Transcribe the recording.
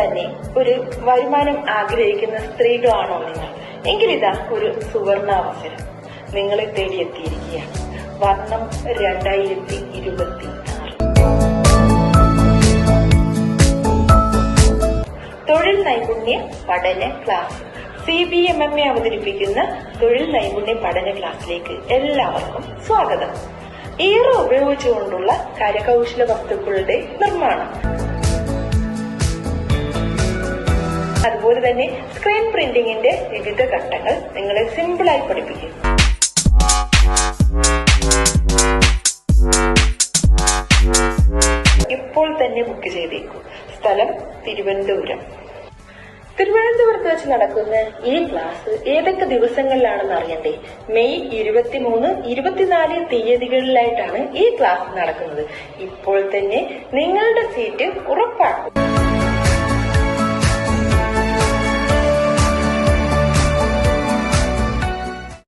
തന്നെ ഒരു വരുമാനം ആഗ്രഹിക്കുന്ന സ്ത്രീകളാണോ നിങ്ങൾ? എങ്കിലിതാ ഒരു സുവർണാവസരം നിങ്ങളെ തേടിയെത്തിയിരിക്കുകയാണ്. വർണ്ണം 2026 തൊഴിൽ നൈപുണ്യ പഠന ക്ലാസ്. CBMMA അവതരിപ്പിക്കുന്ന തൊഴിൽ നൈപുണ്യ പഠന ക്ലാസ്സിലേക്ക് എല്ലാവർക്കും സ്വാഗതം. ഏറെ ഉപയോഗിച്ചുകൊണ്ടുള്ള കരകൗശല വസ്തുക്കളുടെ നിർമ്മാണം, അതുപോലെ തന്നെ സ്ക്രീൻ പ്രിന്റിംഗിന്റെ വിവിധ ഘട്ടങ്ങൾ നിങ്ങളെ സിമ്പിളായി പഠിപ്പിക്കും. ഇപ്പോൾ തന്നെ ബുക്ക് ചെയ്തേക്കൂ. സ്ഥലം തിരുവനന്തപുരം. തിരുവനന്തപുരത്ത് വെച്ച് നടക്കുന്ന ഈ ക്ലാസ് ഏതൊക്കെ ദിവസങ്ങളിലാണെന്ന് അറിയണ്ടേ? മെയ് 23, 24 തീയതികളിലായിട്ടാണ് ഈ ക്ലാസ് നടക്കുന്നത്. ഇപ്പോൾ തന്നെ നിങ്ങളുടെ സീറ്റ് ഉറപ്പാക്കും.